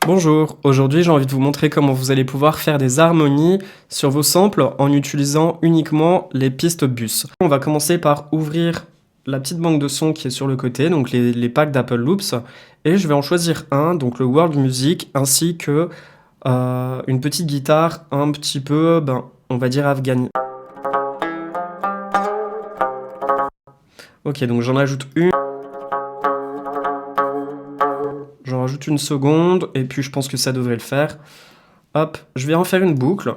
Bonjour, aujourd'hui j'ai envie de vous montrer comment vous allez pouvoir faire des harmonies sur vos samples en utilisant uniquement les pistes bus. On va commencer par ouvrir la petite banque de sons qui est sur le côté, donc les packs d'Apple Loops, et je vais en choisir un, donc le World Music, ainsi que une petite guitare un petit peu, on va dire afghani. Ok, donc j'en ajoute une. J'en rajoute une seconde, et puis je pense que ça devrait le faire. Hop, je vais en faire une boucle.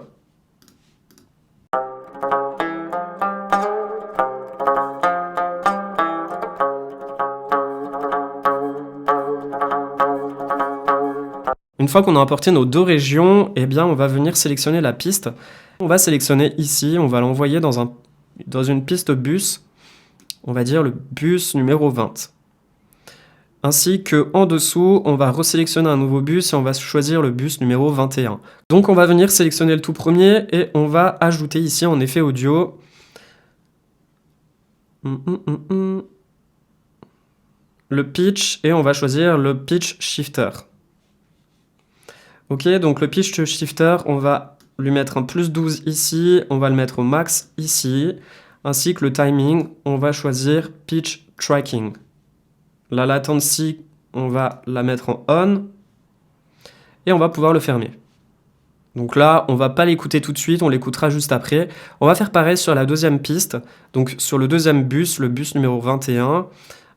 Une fois qu'on a importé nos deux régions, eh bien on va venir sélectionner la piste. On va sélectionner ici, on va l'envoyer dans une piste bus, on va dire le bus numéro 20. Ainsi que en dessous, on va resélectionner un nouveau bus et on va choisir le bus numéro 21. Donc on va venir sélectionner le tout premier et on va ajouter ici en effet audio le pitch et on va choisir le pitch shifter. Ok, donc le pitch shifter, on va lui mettre un plus 12 ici, on va le mettre au max ici, ainsi que le timing, on va choisir pitch tracking. La latency, on va la mettre en on, et on va pouvoir le fermer. Donc là, on va pas l'écouter tout de suite, on l'écoutera juste après. On va faire pareil sur la deuxième piste, donc sur le deuxième bus, le bus numéro 21.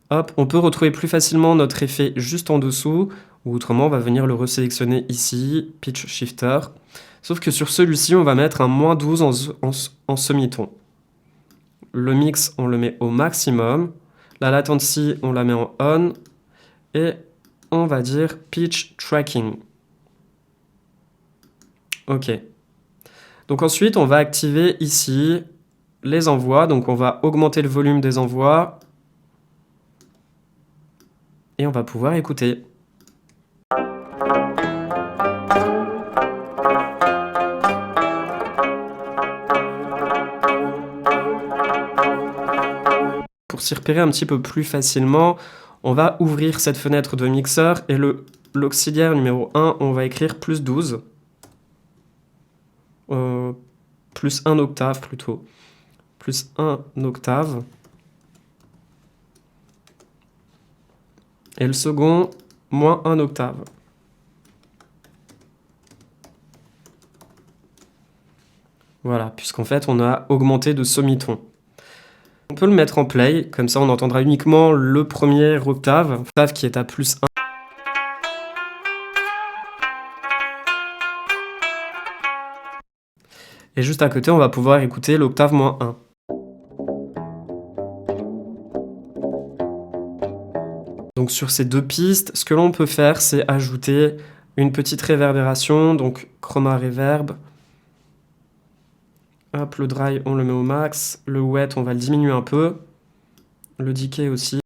Hop, on peut retrouver plus facilement notre effet juste en dessous, ou autrement, on va venir le resélectionner ici, pitch shifter. Sauf que sur celui-ci, on va mettre un moins 12 en semi-ton. Le mix, on le met au maximum. La latency, on la met en on. Et on va dire pitch tracking. Ok. Donc ensuite, on va activer ici les envois. Donc on va augmenter le volume des envois. Et on va pouvoir écouter. Pour s'y repérer un petit peu plus facilement, on va ouvrir cette fenêtre de mixeur et l'auxiliaire numéro 1, on va écrire plus 12. Plus 1 octave plutôt. Plus 1 octave. Et le second, moins 1 octave. Voilà, puisqu'en fait, on a augmenté de semi-ton. On peut le mettre en play, comme ça on entendra uniquement le premier octave qui est à plus 1. Et juste à côté, on va pouvoir écouter l'octave moins 1. Donc sur ces deux pistes, ce que l'on peut faire, c'est ajouter une petite réverbération, donc chroma reverb. Hop, le dry, on le met au max. Le wet, on va le diminuer un peu. Le decay aussi.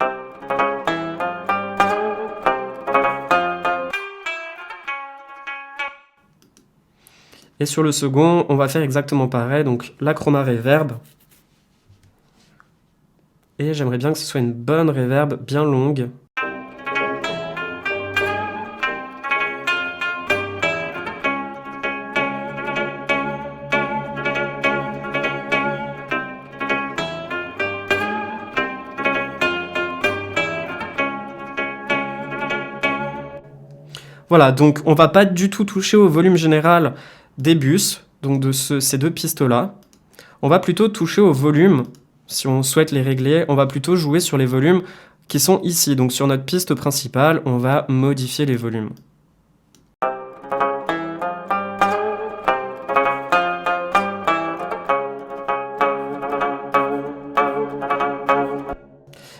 Et sur le second, on va faire exactement pareil, donc la chroma reverb. Et j'aimerais bien que ce soit une bonne reverb bien longue. Voilà, donc on va pas du tout toucher au volume général des bus, donc de ces deux pistes-là. On va plutôt toucher au volume, si on souhaite les régler, on va plutôt jouer sur les volumes qui sont ici. Donc sur notre piste principale, on va modifier les volumes.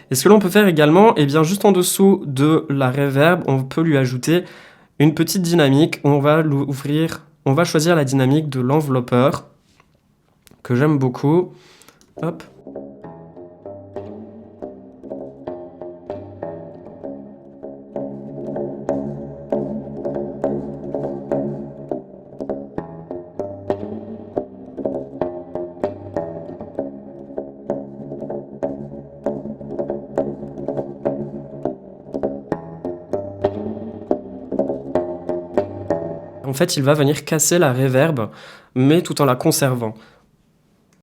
Et ce que l'on peut faire également, eh bien juste en dessous de la reverb, on peut lui ajouter une petite dynamique. On va choisir la dynamique de l'enveloppeur, que j'aime beaucoup. Hop. En fait, il va venir casser la reverb, mais tout en la conservant.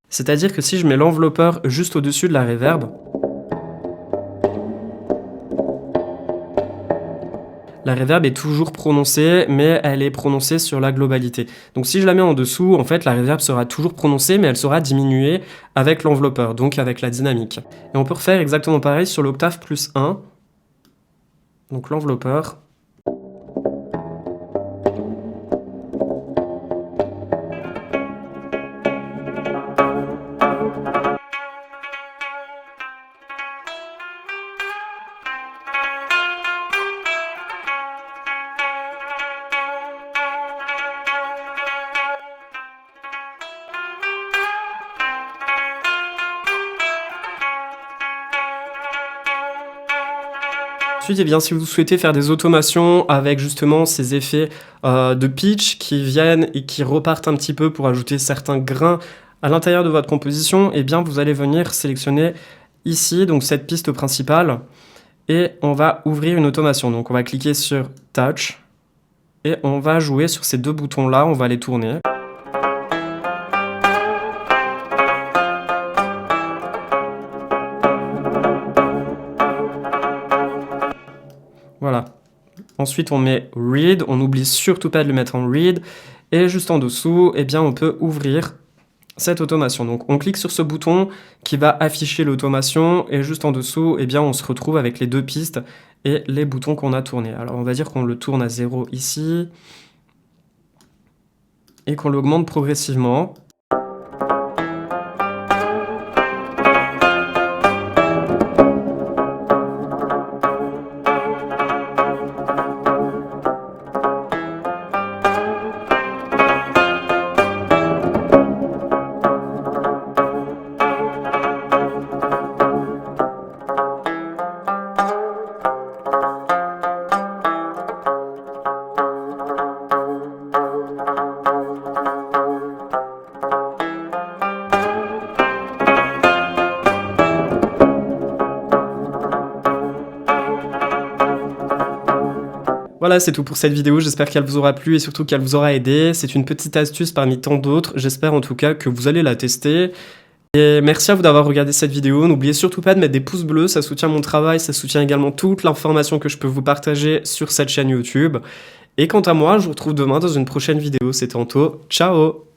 C'est-à-dire que si je mets l'enveloppeur juste au-dessus de la reverb, la reverb est toujours prononcée, mais elle est prononcée sur la globalité. Donc si je la mets en dessous, en fait, la reverb sera toujours prononcée, mais elle sera diminuée avec l'enveloppeur, donc avec la dynamique. Et on peut refaire exactement pareil sur l'octave plus 1. Donc l'enveloppeur. Ensuite, eh bien, si vous souhaitez faire des automations avec justement ces effets de pitch qui viennent et qui repartent un petit peu pour ajouter certains grains à l'intérieur de votre composition, eh bien, vous allez venir sélectionner ici donc cette piste principale et on va ouvrir une automation. Donc, on va cliquer sur Touch et on va jouer sur ces deux boutons-là, on va les tourner. Voilà. Ensuite, on met Read. On n'oublie surtout pas de le mettre en Read. Et juste en dessous, eh bien, on peut ouvrir cette automation. Donc, on clique sur ce bouton qui va afficher l'automation. Et juste en dessous, eh bien, on se retrouve avec les deux pistes et les boutons qu'on a tournés. Alors, on va dire qu'on le tourne à 0 ici. Et qu'on l'augmente progressivement. Voilà, c'est tout pour cette vidéo, j'espère qu'elle vous aura plu et surtout qu'elle vous aura aidé. C'est une petite astuce parmi tant d'autres, j'espère en tout cas que vous allez la tester. Et merci à vous d'avoir regardé cette vidéo, n'oubliez surtout pas de mettre des pouces bleus, ça soutient mon travail, ça soutient également toute l'information que je peux vous partager sur cette chaîne YouTube. Et quant à moi, je vous retrouve demain dans une prochaine vidéo, c'est tantôt, ciao!